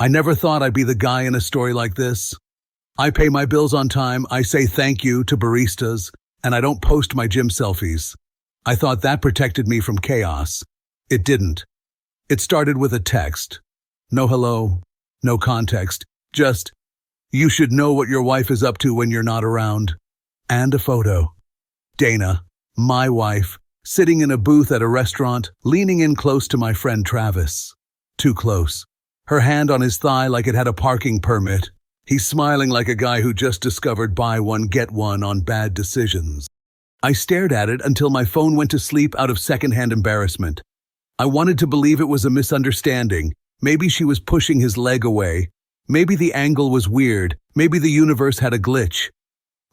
I never thought I'd be the guy in a story like this. I pay my bills on time, I say thank you to baristas, and I don't post my gym selfies. I thought that protected me from chaos. It didn't. It started with a text. No hello, no context, just, you should know what your wife is up to when you're not around. And a photo. Dana, my wife, sitting in a booth at a restaurant, leaning in close to my friend Travis. Too close. Her hand on his thigh like it had a parking permit. He's smiling like a guy who just discovered buy one, get one on bad decisions. I stared at it until my phone went to sleep out of secondhand embarrassment. I wanted to believe it was a misunderstanding. Maybe she was pushing his leg away. Maybe the angle was weird. Maybe the universe had a glitch.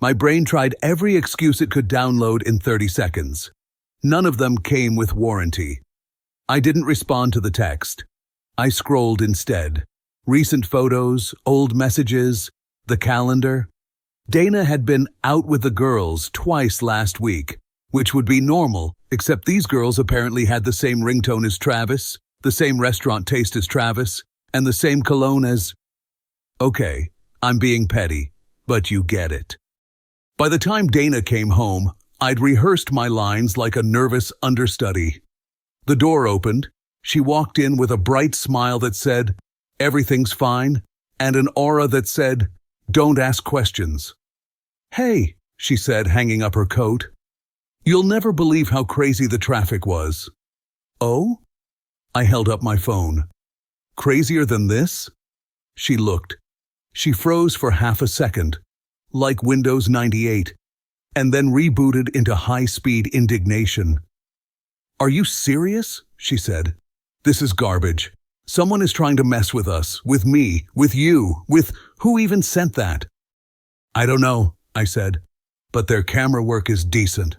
My brain tried every excuse it could download in 30 seconds. None of them came with warranty. I didn't respond to the text. I scrolled instead. Recent photos, old messages, the calendar. Dana had been out with the girls twice last week, which would be normal, except these girls apparently had the same ringtone as Travis, the same restaurant taste as Travis, and the same cologne as... Okay, I'm being petty, but you get it. By the time Dana came home, I'd rehearsed my lines like a nervous understudy. The door opened. She walked in with a bright smile that said, "Everything's fine," and an aura that said, "Don't ask questions." "Hey," she said, hanging up her coat. "You'll never believe how crazy the traffic was." "Oh?" I held up my phone. "Crazier than this?" She looked. She froze for half a second, like Windows 98, and then rebooted into high-speed indignation. "Are you serious?" she said. "This is garbage. Someone is trying to mess with us, with me, with you, with who even sent that?" "I don't know," I said, "but their camera work is decent."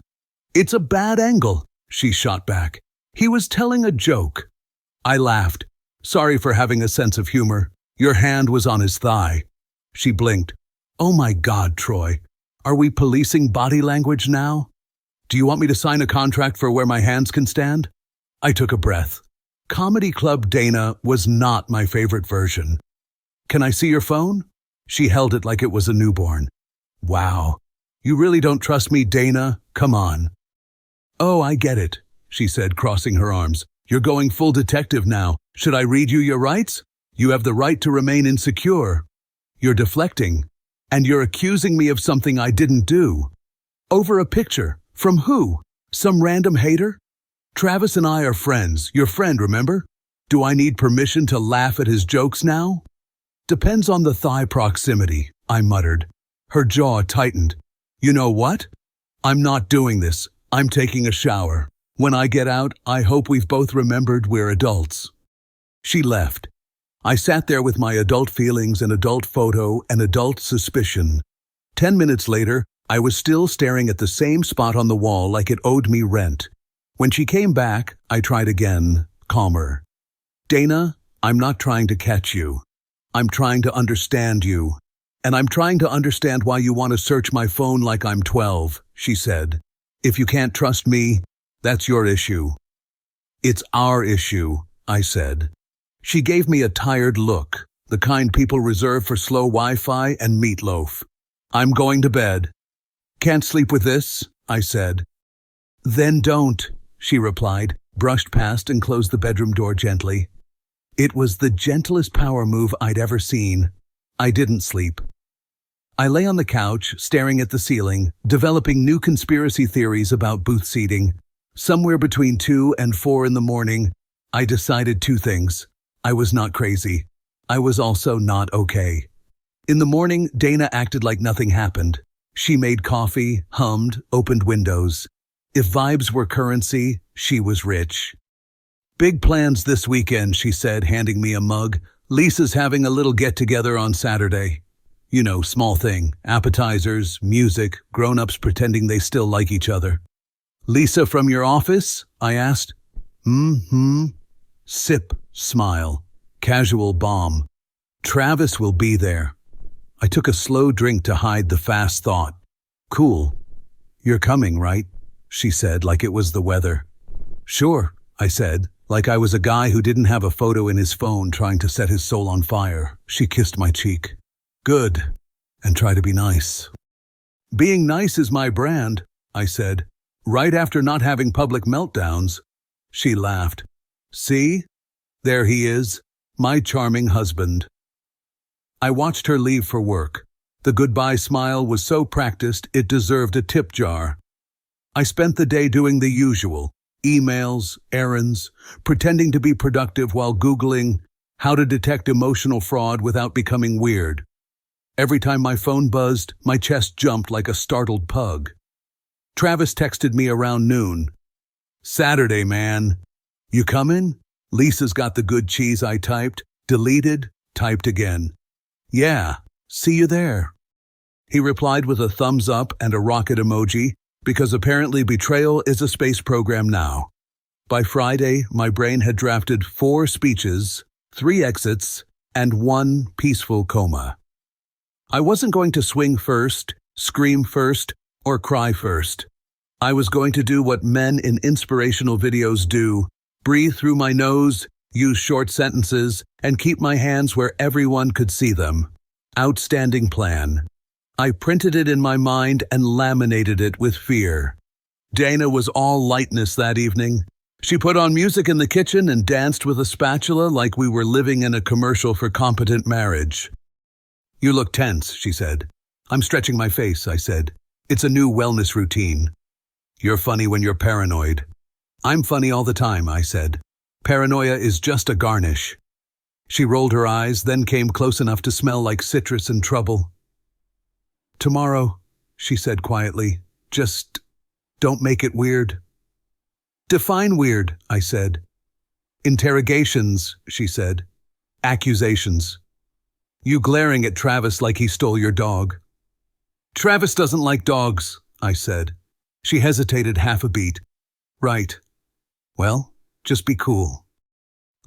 "It's a bad angle," she shot back. "He was telling a joke." I laughed. "Sorry for having a sense of humor. Your hand was on his thigh." She blinked. "Oh my God, Troy. Are we policing body language now? Do you want me to sign a contract for where my hands can stand?" I took a breath. Comedy Club Dana was not my favorite version. "Can I see your phone?" She held it like it was a newborn. "Wow. You really don't trust me, Dana? Come on." "Oh, I get it," she said, crossing her arms. "You're going full detective now. Should I read you your rights? You have the right to remain insecure. You're deflecting, and you're accusing me of something I didn't do. Over a picture. From who? Some random hater? Travis and I are friends. Your friend, remember? Do I need permission to laugh at his jokes now?" "Depends on the thigh proximity," I muttered. Her jaw tightened. "You know what? I'm not doing this. I'm taking a shower. When I get out, I hope we've both remembered we're adults." She left. I sat there with my adult feelings, an adult photo, and adult suspicion. 10 minutes later, I was still staring at the same spot on the wall like it owed me rent. When she came back, I tried again, calmer. "Dana, I'm not trying to catch you. I'm trying to understand you. And I'm trying to understand why you want to search my phone like I'm 12, she said. "If you can't trust me, that's your issue." "It's our issue," I said. She gave me a tired look, the kind people reserve for slow Wi-Fi and meatloaf. "I'm going to bed." "Can't sleep with this?" I said. "Then don't," she replied, brushed past and closed the bedroom door gently. It was the gentlest power move I'd ever seen. I didn't sleep. I lay on the couch, staring at the ceiling, developing new conspiracy theories about booth seating. Somewhere between 2 and 4 in the morning, I decided two things. I was not crazy. I was also not okay. In the morning, Dana acted like nothing happened. She made coffee, hummed, opened windows. If vibes were currency, she was rich. "Big plans this weekend," she said, handing me a mug. "Lisa's having a little get-together on Saturday. You know, small thing. Appetizers, music, grown-ups pretending they still like each other." "Lisa from your office?" I asked. "Mm-hmm." Sip, smile. Casual bomb. "Travis will be there." I took a slow drink to hide the fast thought. "Cool. You're coming, right?" she said like it was the weather. "Sure," I said, Like I was a guy who didn't have a photo in his phone trying to set his soul on fire. She kissed my cheek. Good. And try to be nice. Being nice is my brand, I said, right after not having public meltdowns. She laughed. See? There he is, my charming husband. I watched her leave for work. The goodbye smile was so practiced it deserved a tip jar. I spent the day doing the usual, emails, errands, pretending to be productive while Googling how to detect emotional fraud without becoming weird. Every time my phone buzzed, my chest jumped like a startled pug. Travis texted me around noon. Saturday, man. You coming? Lisa's got the good cheese I typed, deleted, typed again. Yeah, see you there. He replied with a thumbs up and a rocket emoji, because apparently betrayal is a space program now. By Friday, my brain had drafted 4 speeches, 3 exits, and 1 peaceful coma. I wasn't going to swing first, scream first, or cry first. I was going to do what men in inspirational videos do, breathe through my nose, use short sentences, and keep my hands where everyone could see them. Outstanding plan. I printed it in my mind and laminated it with fear. Dana was all lightness that evening. She put on music in the kitchen and danced with a spatula like we were living in a commercial for competent marriage. You look tense, she said. I'm stretching my face, I said. It's a new wellness routine. You're funny when you're paranoid. I'm funny all the time, I said. Paranoia is just a garnish. She rolled her eyes, then came close enough to smell like citrus and trouble. Tomorrow, she said quietly, just don't make it weird. Define weird, I said. Interrogations, she said. Accusations. You glaring at Travis like he stole your dog. Travis doesn't like dogs, I said. She hesitated half a beat. Right. Well, just be cool.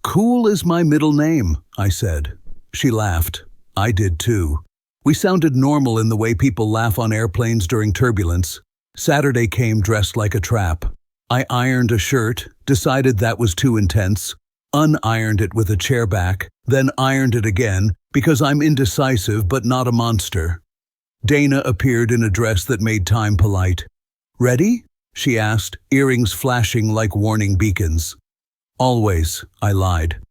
Cool is my middle name, I said. She laughed. I did too. We sounded normal in the way people laugh on airplanes during turbulence. Saturday came dressed like a trap. I ironed a shirt, decided that was too intense, unironed it with a chair back, then ironed it again because I'm indecisive but not a monster. Dana appeared in a dress that made time polite. Ready? She asked, earrings flashing like warning beacons. Always, I lied.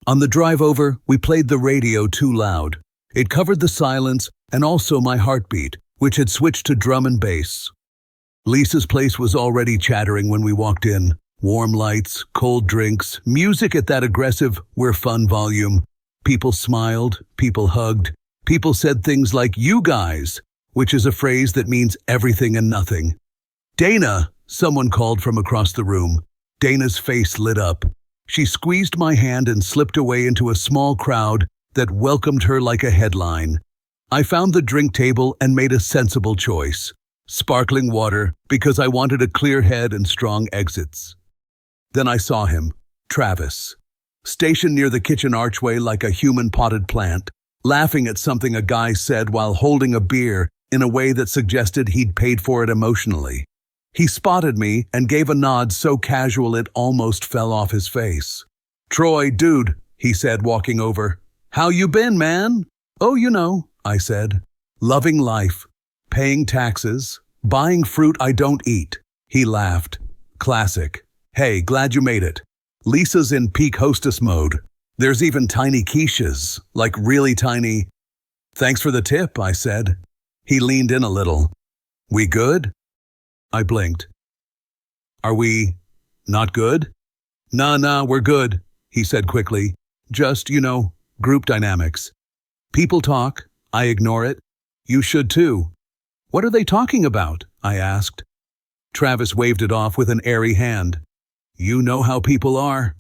On the drive over, we played the radio too loud. It covered the silence and also my heartbeat, which had switched to drum and bass. Lisa's place was already chattering when we walked in. Warm lights, cold drinks, music at that aggressive, we're fun volume. People smiled, people hugged, people said things like, you guys, which is a phrase that means everything and nothing. Dana, someone called from across the room. Dana's face lit up. She squeezed my hand and slipped away into a small crowd that welcomed her like a headline. I found the drink table and made a sensible choice. Sparkling water, because I wanted a clear head and strong exits. Then I saw him, Travis, stationed near the kitchen archway like a human potted plant, laughing at something a guy said while holding a beer in a way that suggested he'd paid for it emotionally. He spotted me and gave a nod so casual it almost fell off his face. Troy, dude, he said, walking over. How you been, man? Oh, you know, I said. Loving life, paying taxes, buying fruit I don't eat. He laughed. Classic. Hey, glad you made it. Lisa's in peak hostess mode. There's even tiny quiches, like really tiny. Thanks for the tip, I said. He leaned in a little. We good? I blinked. Are we not good? Nah, we're good, he said quickly. Just, group dynamics. People talk, I ignore it. You should too. What are they talking about? I asked. Travis waved it off with an airy hand. You know how people are.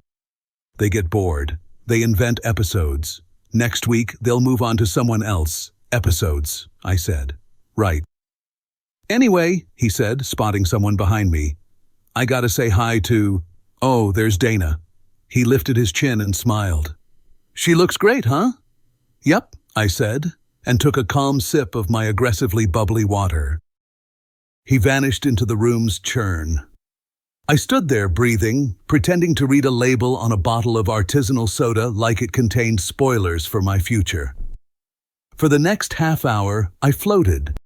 They get bored. They invent episodes. Next week, they'll move on to someone else. Episodes, I said. Right. Anyway, he said, spotting someone behind me. I gotta say hi to... Oh, there's Dana. He lifted his chin and smiled. She looks great, huh? Yep, I said, and took a calm sip of my aggressively bubbly water. He vanished into the room's churn. I stood there breathing, pretending to read a label on a bottle of artisanal soda like it contained spoilers for my future. For the next half hour, I floated.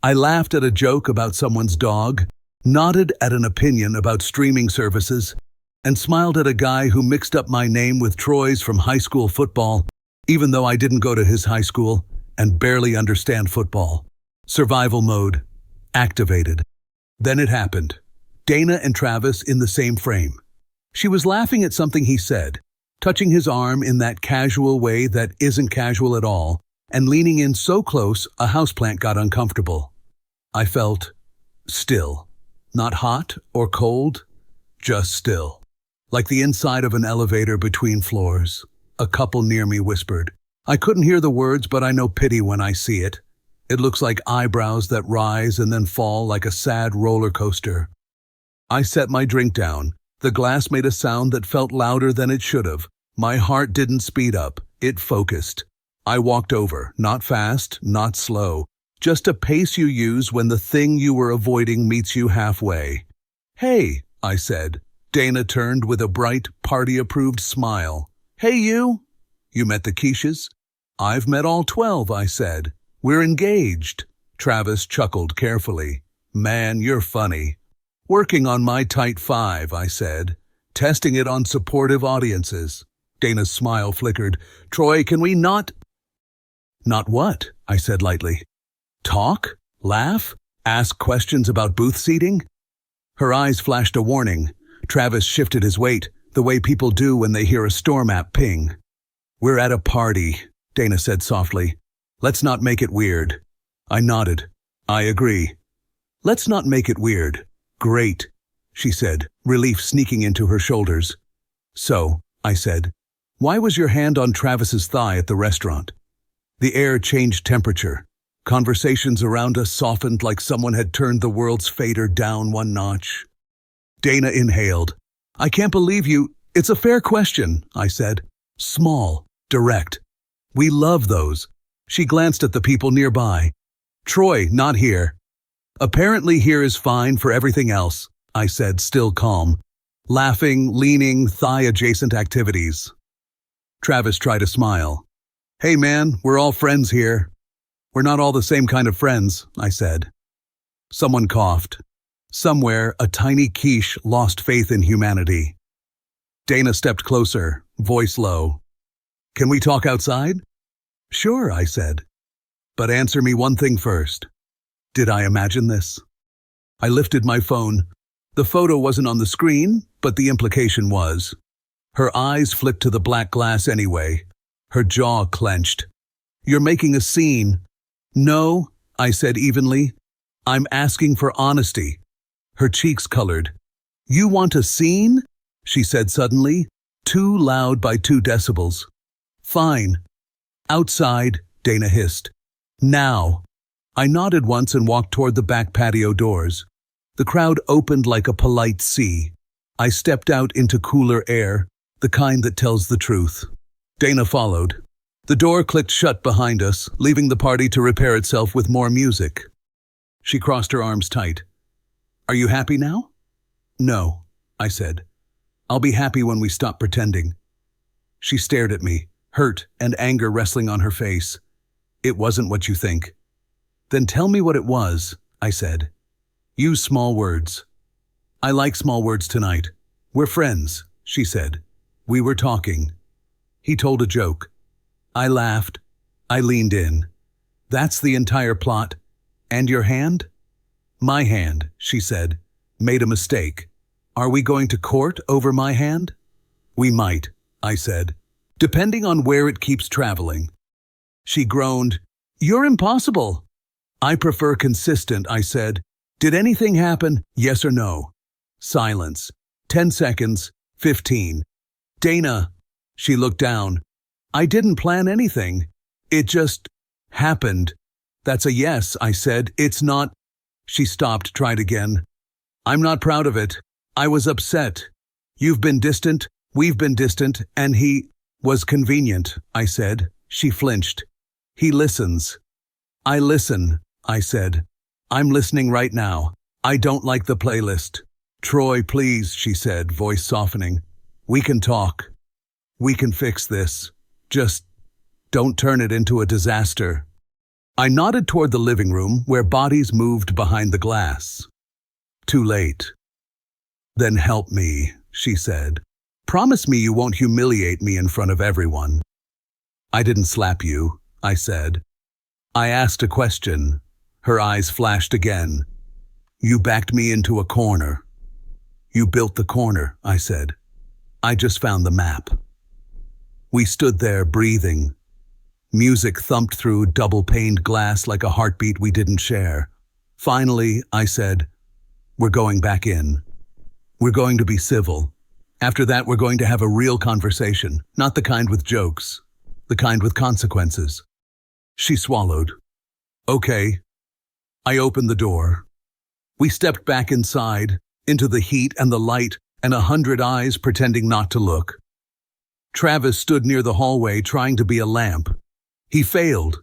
I laughed at a joke about someone's dog, nodded at an opinion about streaming services, and smiled at a guy who mixed up my name with Troy's from high school football, even though I didn't go to his high school and barely understand football. Survival mode activated. Then it happened. Dana and Travis in the same frame. She was laughing at something he said, touching his arm in that casual way that isn't casual at all, and leaning in so close a houseplant got uncomfortable. I felt still. Not hot or cold, just still. Like the inside of an elevator between floors. A couple near me whispered. I couldn't hear the words, but I know pity when I see it. It looks like eyebrows that rise and then fall like a sad roller coaster. I set my drink down. The glass made a sound that felt louder than it should have. My heart didn't speed up. It focused. I walked over, not fast, not slow. Just a pace you use when the thing you were avoiding meets you halfway. Hey, I said. Dana turned with a bright, party-approved smile. Hey, you? You met the Quiches? I've met all 12, I said. We're engaged. Travis chuckled carefully. Man, you're funny. Working on my tight 5, I said. Testing it on supportive audiences. Dana's smile flickered. Troy, can we not... Not what? I said lightly. Talk? Laugh? Ask questions about booth seating? Her eyes flashed a warning. Travis shifted his weight, the way people do when they hear a storm app ping. We're at a party, Dana said softly. Let's not make it weird. I nodded. I agree. Let's not make it weird. Great, she said, relief sneaking into her shoulders. So, I said, why was your hand on Travis's thigh at the restaurant? The air changed temperature. Conversations around us softened like someone had turned the world's fader down one notch. Dana inhaled. I can't believe you. It's a fair question, I said. Small, direct. We love those. She glanced at the people nearby. Troy, not here. Apparently here is fine for everything else, I said, still calm. Laughing, leaning, thigh-adjacent activities. Travis tried to smile. Hey man, we're all friends here. We're not all the same kind of friends, I said. Someone coughed. Somewhere, a tiny quiche lost faith in humanity. Dana stepped closer, voice low. Can we talk outside? Sure, I said. But answer me one thing first. Did I imagine this? I lifted my phone. The photo wasn't on the screen, but the implication was. Her eyes flicked to the black glass anyway. Her jaw clenched. You're making a scene. No, I said evenly. I'm asking for honesty. Her cheeks colored. You want a scene? She said suddenly, too loud by 2 decibels. Fine. Outside, Dana hissed. Now. I nodded once and walked toward the back patio doors. The crowd opened like a polite sea. I stepped out into cooler air, the kind that tells the truth. Dana followed. The door clicked shut behind us, leaving the party to repair itself with more music. She crossed her arms tight. Are you happy now? No, I said. I'll be happy when we stop pretending. She stared at me, hurt and anger wrestling on her face. It wasn't what you think. Then tell me what it was, I said. Use small words. I like small words tonight. We're friends, she said. We were talking. He told a joke. I laughed. I leaned in. That's the entire plot. And your hand? My hand, she said. Made a mistake. Are we going to court over my hand? We might, I said. Depending on where it keeps traveling. She groaned. You're impossible. I prefer consistent, I said. Did anything happen? Yes or no? Silence. 10 seconds. 15. Dana. She looked down. I didn't plan anything. It just happened. That's a yes, I said. It's not. She stopped, tried again. I'm not proud of it. I was upset. You've been distant, we've been distant, and he was convenient, I said. She flinched. He listens. I listen, I said. I'm listening right now. I don't like the playlist. Troy, please, she said, voice softening. We can talk. We can fix this. Just don't turn it into a disaster. I nodded toward the living room where bodies moved behind the glass. Too late. Then help me, she said. Promise me you won't humiliate me in front of everyone. I didn't slap you, I said. I asked a question. Her eyes flashed again. You backed me into a corner. You built the corner, I said. I just found the map. We stood there breathing. Music thumped through double-paned glass like a heartbeat we didn't share. Finally, I said, we're going back in. We're going to be civil. After that, we're going to have a real conversation, not the kind with jokes, the kind with consequences. She swallowed. Okay. I opened the door. We stepped back inside, into the heat and the light, and 100 eyes pretending not to look. Travis stood near the hallway trying to be a lamp. He failed.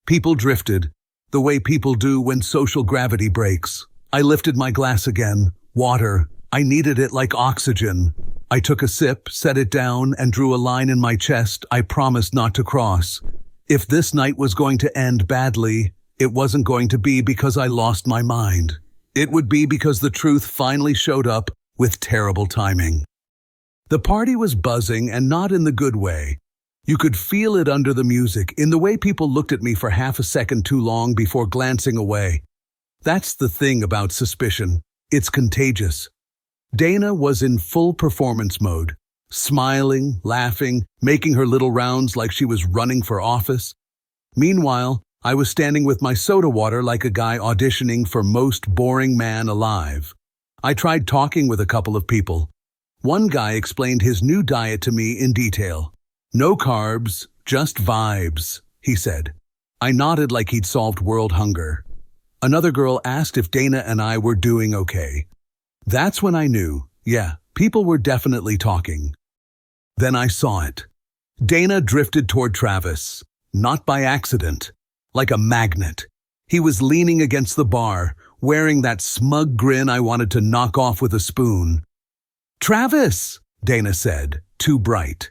People drifted, the way people do when social gravity breaks. I lifted my glass again. Water. I needed it like oxygen. I took a sip, set it down, and drew a line in my chest I promised not to cross. If this night was going to end badly, it wasn't going to be because I lost my mind. It would be because the truth finally showed up with terrible timing. The party was buzzing, and not in the good way. You could feel it under the music, in the way people looked at me for half a second too long before glancing away. That's the thing about suspicion. It's contagious. Dana was in full performance mode, smiling, laughing, making her little rounds like she was running for office. Meanwhile, I was standing with my soda water like a guy auditioning for most boring man alive. I tried talking with a couple of people. One guy explained his new diet to me in detail. No carbs, just vibes, he said. I nodded like he'd solved world hunger. Another girl asked if Dana and I were doing okay. That's when I knew, yeah, people were definitely talking. Then I saw it. Dana drifted toward Travis, not by accident, like a magnet. He was leaning against the bar, wearing that smug grin I wanted to knock off with a spoon. Travis, Dana said, too bright.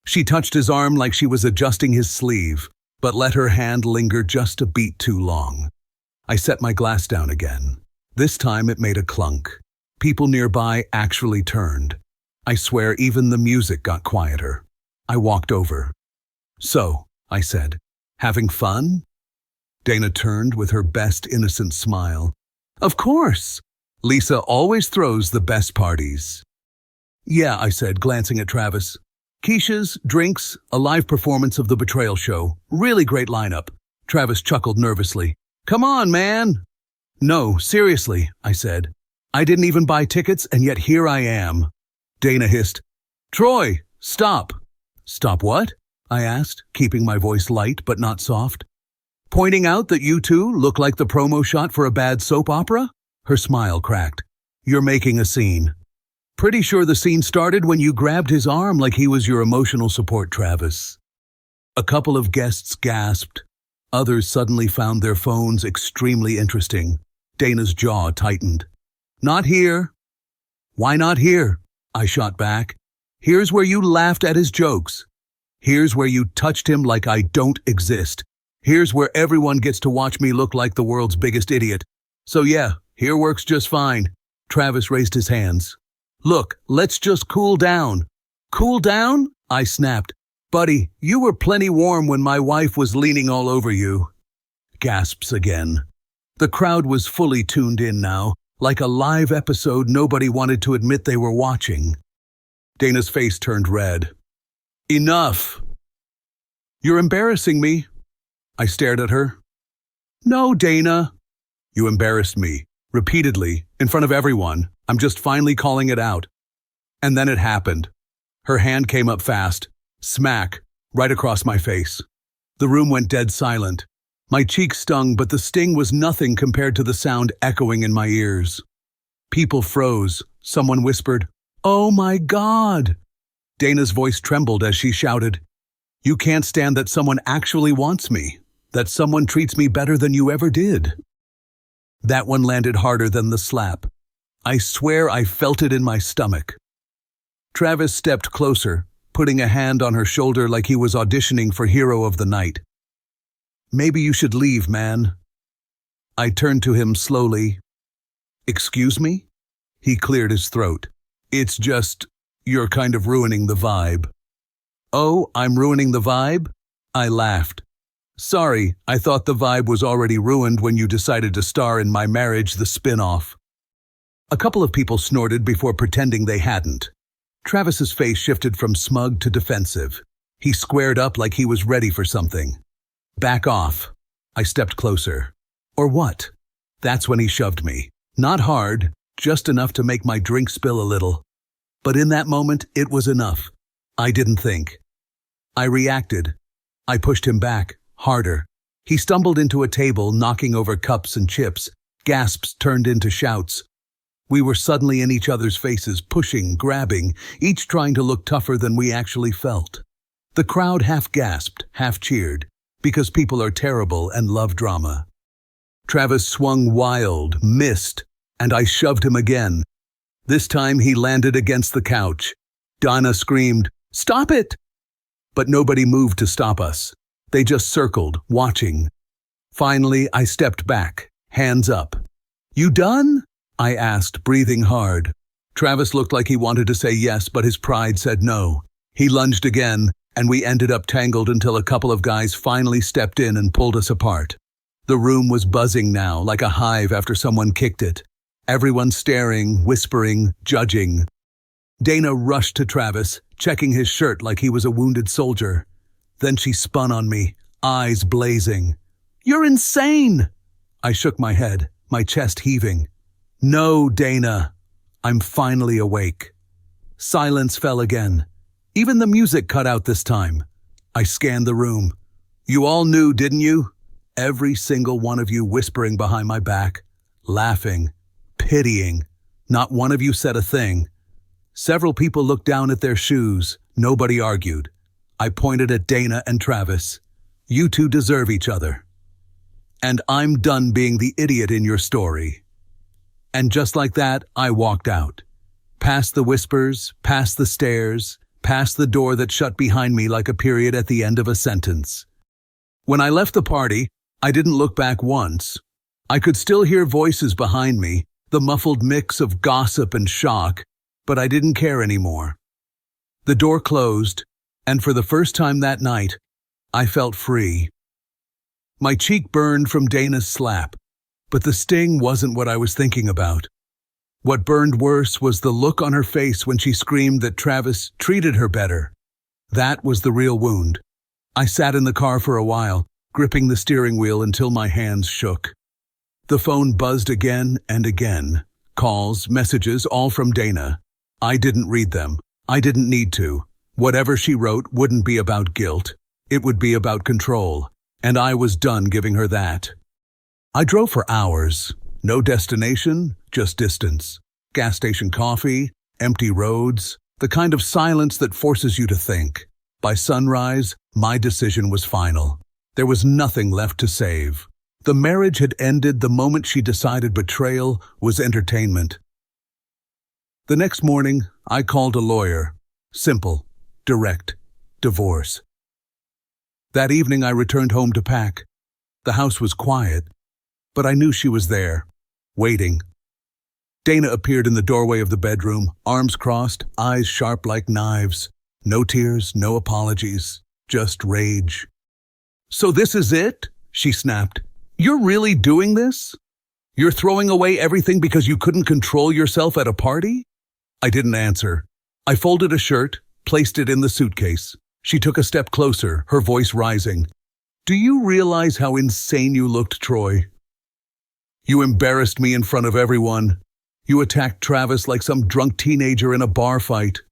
She touched his arm like she was adjusting his sleeve, but let her hand linger just a beat too long. I set my glass down again. This time it made a clunk. People nearby actually turned. I swear even the music got quieter. I walked over. So, I said, having fun? Dana turned with her best innocent smile. Of course. Lisa always throws the best parties. Yeah, I said, glancing at Travis. Quiches, drinks, a live performance of the Betrayal Show. Really great lineup. Travis chuckled nervously. Come on, man. No, seriously, I said. I didn't even buy tickets, and yet here I am. Dana hissed. Troy, stop. Stop what? I asked, keeping my voice light but not soft. Pointing out that you two look like the promo shot for a bad soap opera? Her smile cracked. You're making a scene. Pretty sure the scene started when you grabbed his arm like he was your emotional support, Travis. A couple of guests gasped. Others suddenly found their phones extremely interesting. Dana's jaw tightened. Not here. Why not here? I shot back. Here's where you laughed at his jokes. Here's where you touched him like I don't exist. Here's where everyone gets to watch me look like the world's biggest idiot. So yeah, here works just fine. Travis raised his hands. Look, let's just cool down. Cool down? I snapped. Buddy, you were plenty warm when my wife was leaning all over you. Gasps again. The crowd was fully tuned in now, like a live episode nobody wanted to admit they were watching. Dana's face turned red. Enough. You're embarrassing me. I stared at her. No, Dana. You embarrassed me, repeatedly, in front of everyone. I'm just finally calling it out. And then it happened. Her hand came up fast. Smack, right across my face. The room went dead silent. My cheeks stung, but the sting was nothing compared to the sound echoing in my ears. People froze. Someone whispered, "Oh my God!" Dana's voice trembled as she shouted, "You can't stand that someone actually wants me, that someone treats me better than you ever did." That one landed harder than the slap. I swear I felt it in my stomach. Travis stepped closer, putting a hand on her shoulder like he was auditioning for Hero of the Night. "Maybe you should leave, man." I turned to him slowly. "Excuse me?" He cleared his throat. "It's just, you're kind of ruining the vibe." "Oh, I'm ruining the vibe?" I laughed. "Sorry, I thought the vibe was already ruined when you decided to star in My Marriage, the spin-off." A couple of people snorted before pretending they hadn't. Travis's face shifted from smug to defensive. He squared up like he was ready for something. "Back off." I stepped closer. "Or what?" That's when he shoved me. Not hard, just enough to make my drink spill a little. But in that moment, it was enough. I didn't think. I reacted. I pushed him back, harder. He stumbled into a table, knocking over cups and chips. Gasps turned into shouts. We were suddenly in each other's faces, pushing, grabbing, each trying to look tougher than we actually felt. The crowd half gasped, half cheered, because people are terrible and love drama. Travis swung wild, missed, and I shoved him again. This time he landed against the couch. Donna screamed, "Stop it!" But nobody moved to stop us. They just circled, watching. Finally, I stepped back, hands up. "You done?" I asked, breathing hard. Travis looked like he wanted to say yes, but his pride said no. He lunged again, and we ended up tangled until a couple of guys finally stepped in and pulled us apart. The room was buzzing now, like a hive after someone kicked it. Everyone staring, whispering, judging. Dana rushed to Travis, checking his shirt like he was a wounded soldier. Then she spun on me, eyes blazing. "You're insane!" I shook my head, my chest heaving. "No, Dana." I'm finally awake. Silence fell again. Even the music cut out this time. I scanned the room. "You all knew, didn't you?" Every single one of you whispering behind my back, laughing, pitying. Not one of you said a thing. Several people looked down at their shoes. Nobody argued. I pointed at Dana and Travis. "You two deserve each other. And I'm done being the idiot in your story." And just like that, I walked out. Past the whispers, past the stares, past the door that shut behind me like a period at the end of a sentence. When I left the party, I didn't look back once. I could still hear voices behind me, the muffled mix of gossip and shock, but I didn't care anymore. The door closed, and for the first time that night, I felt free. My cheek burned from Dana's slap, but the sting wasn't what I was thinking about. What burned worse was the look on her face when she screamed that Travis treated her better. That was the real wound. I sat in the car for a while, gripping the steering wheel until my hands shook. The phone buzzed again and again. Calls, messages, all from Dana. I didn't read them. I didn't need to. Whatever she wrote wouldn't be about guilt. It would be about control. And I was done giving her that. I drove for hours. No destination, just distance. Gas station coffee, empty roads, the kind of silence that forces you to think. By sunrise, my decision was final. There was nothing left to save. The marriage had ended the moment she decided betrayal was entertainment. The next morning, I called a lawyer. Simple, direct, divorce. That evening, I returned home to pack. The house was quiet, but I knew she was there, waiting. Dana appeared in the doorway of the bedroom, arms crossed, eyes sharp like knives. No tears, no apologies, just rage. "So this is it?" she snapped. "You're really doing this? You're throwing away everything because you couldn't control yourself at a party?" I didn't answer. I folded a shirt, placed it in the suitcase. She took a step closer, her voice rising. "Do you realize how insane you looked, Troy? You embarrassed me in front of everyone. You attacked Travis like some drunk teenager in a bar fight.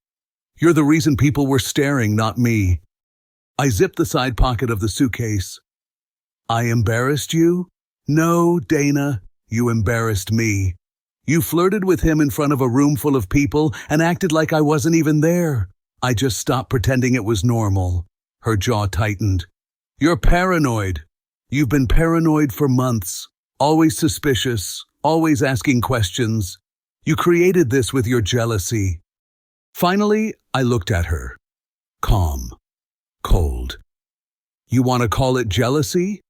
You're the reason people were staring, not me." I zipped the side pocket of the suitcase. "I embarrassed you? No, Dana, you embarrassed me. You flirted with him in front of a room full of people and acted like I wasn't even there. I just stopped pretending it was normal." Her jaw tightened. "You're paranoid. You've been paranoid for months. Always suspicious, always asking questions. You created this with your jealousy. Finally, I looked at her. Calm. Cold. You want to call it jealousy?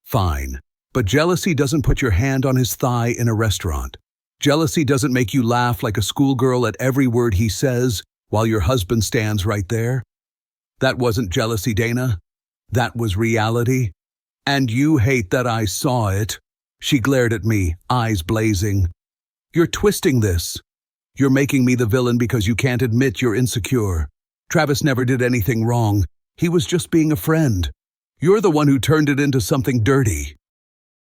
Fine. But jealousy doesn't put your hand on his thigh in a restaurant. Jealousy doesn't make you laugh like a schoolgirl at every word he says while your husband stands right there. That wasn't jealousy, Dana. That was reality. And you hate that I saw it. She glared at me, eyes blazing. You're twisting this. You're making me the villain because you can't admit you're insecure. Travis never did anything wrong. He was just being a friend. You're the one who turned it into something dirty.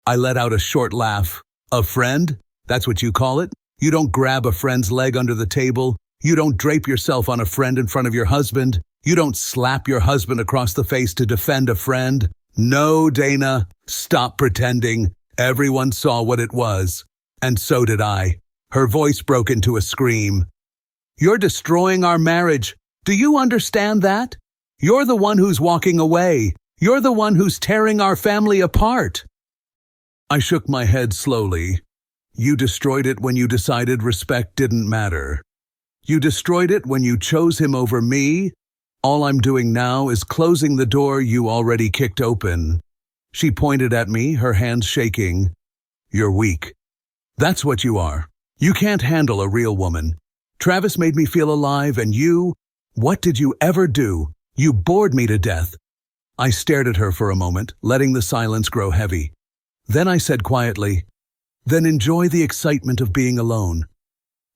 I let out a short laugh. A friend? That's what you call it? You don't grab a friend's leg under the table. You don't drape yourself on a friend in front of your husband. You don't slap your husband across the face to defend a friend. No, Dana, stop pretending. Everyone saw what it was. And so did I. Her voice broke into a scream. You're destroying our marriage. Do you understand that? You're the one who's walking away. You're the one who's tearing our family apart. I shook my head slowly. You destroyed it when you decided respect didn't matter. You destroyed it when you chose him over me. All I'm doing now is closing the door you already kicked open. She pointed at me, her hands shaking. You're weak. That's what you are. You can't handle a real woman. Travis made me feel alive, and you, what did you ever do? You bored me to death. I stared at her for a moment, letting the silence grow heavy. Then I said quietly, then enjoy the excitement of being alone.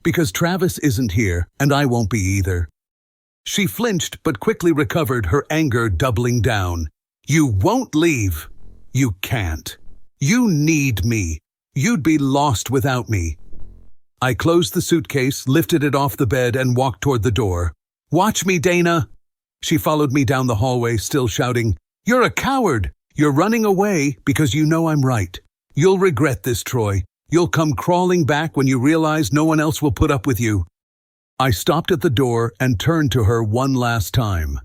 Because Travis isn't here, and I won't be either. She flinched but quickly recovered, her anger doubling down. You won't leave. You can't. You need me. You'd be lost without me. I closed the suitcase, lifted it off the bed, and walked toward the door. Watch me, Dana. She followed me down the hallway, still shouting, You're a coward. You're running away because you know I'm right. You'll regret this, Troy. You'll come crawling back when you realize no one else will put up with you. I stopped at the door and turned to her one last time.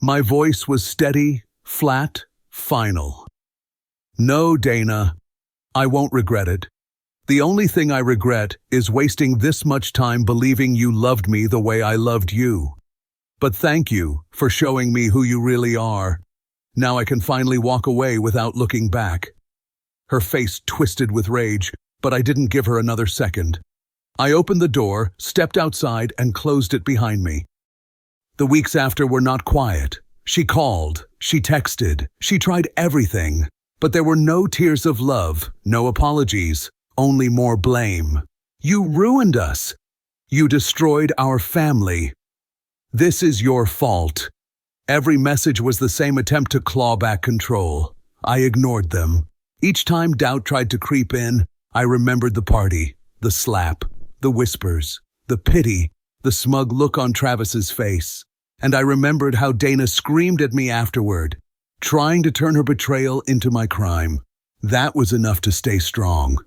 My voice was steady, flat, final. No, Dana. I won't regret it. The only thing I regret is wasting this much time believing you loved me the way I loved you. But thank you for showing me who you really are. Now I can finally walk away without looking back. Her face twisted with rage, but I didn't give her another second. I opened the door, stepped outside, and closed it behind me. The weeks after were not quiet. She called, she texted, she tried everything. But there were no tears of love, no apologies, only more blame. You ruined us. You destroyed our family. This is your fault. Every message was the same attempt to claw back control. I ignored them. Each time doubt tried to creep in, I remembered the party, the slap, the whispers, the pity, the smug look on Travis's face. And I remembered how Dana screamed at me afterward, trying to turn her betrayal into my crime. That was enough to stay strong.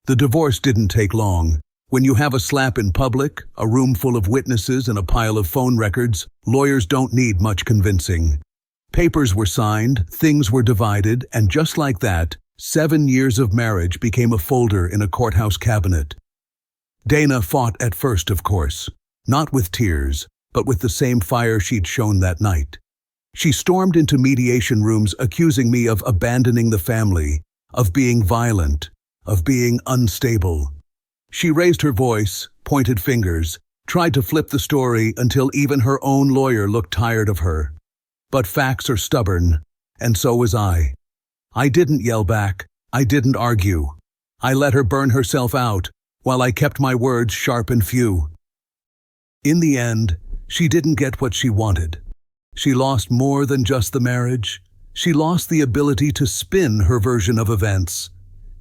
The divorce didn't take long. When you have a slap in public, a room full of witnesses, and a pile of phone records, lawyers don't need much convincing. Papers were signed, things were divided, and just like that, 7 years of marriage became a folder in a courthouse cabinet. Dana fought at first, of course, not with tears, but with the same fire she'd shown that night. She stormed into mediation rooms accusing me of abandoning the family, of being violent, of being unstable. She raised her voice, pointed fingers, tried to flip the story until even her own lawyer looked tired of her. But facts are stubborn, and so was I. I didn't yell back. I didn't argue. I let her burn herself out, while I kept my words sharp and few. In the end, she didn't get what she wanted. She lost more than just the marriage. She lost the ability to spin her version of events.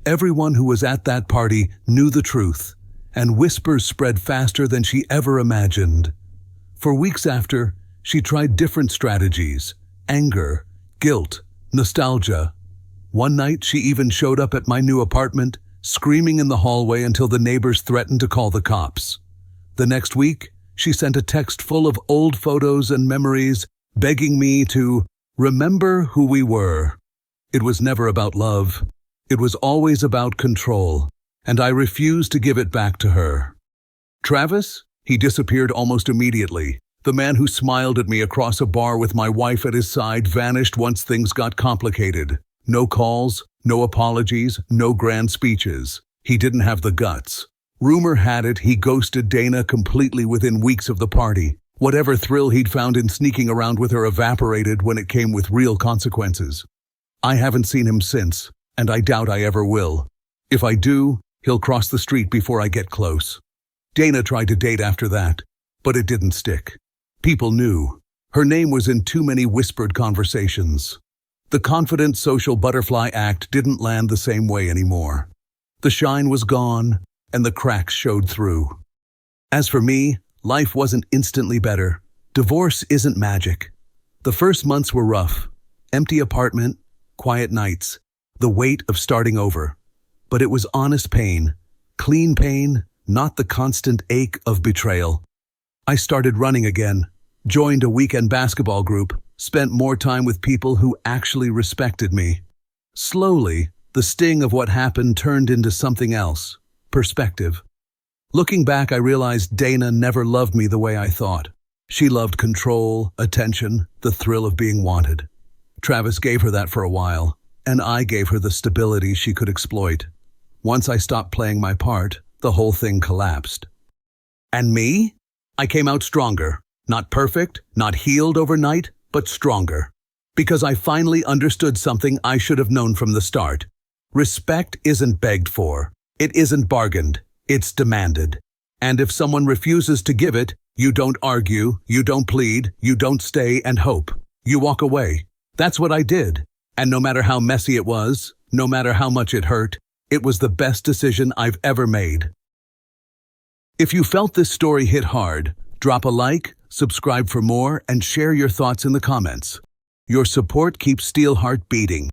Everyone who was at that party knew the truth, and whispers spread faster than she ever imagined. For weeks after, she tried different strategies: anger, guilt, nostalgia. One night, she even showed up at my new apartment, screaming in the hallway until the neighbors threatened to call the cops. The next week, she sent a text full of old photos and memories, begging me to remember who we were. It was never about love. It was always about control. and I refused to give it back to her. Travis? He disappeared almost immediately. The man who smiled at me across a bar with my wife at his side vanished once things got complicated. No calls, no apologies, no grand speeches. He didn't have the guts. Rumor had it he ghosted Dana completely within weeks of the party. Whatever thrill he'd found in sneaking around with her evaporated when it came with real consequences. I haven't seen him since, and I doubt I ever will. If I do, he'll cross the street before I get close. Dana tried to date after that, but it didn't stick. People knew. Her name was in too many whispered conversations. The confident social butterfly act didn't land the same way anymore. The shine was gone, and the cracks showed through. As for me, life wasn't instantly better. Divorce isn't magic. The first months were rough. Empty apartment, quiet nights, the weight of starting over. But it was honest pain, clean pain, not the constant ache of betrayal. I started running again, joined a weekend basketball group, spent more time with people who actually respected me. Slowly, the sting of what happened turned into something else, perspective. Looking back, I realized Dana never loved me the way I thought. She loved control, attention, the thrill of being wanted. Travis gave her that for a while, and I gave her the stability she could exploit. Once I stopped playing my part, the whole thing collapsed. And me? I came out stronger. Not perfect, not healed overnight, but stronger. Because I finally understood something I should have known from the start. Respect isn't begged for. It isn't bargained. It's demanded. And if someone refuses to give it, you don't argue, you don't plead, you don't stay and hope. You walk away. That's what I did. And no matter how messy it was, no matter how much it hurt, it was the best decision I've ever made. If you felt this story hit hard, drop a like, subscribe for more, and share your thoughts in the comments. Your support keeps Steelheart beating.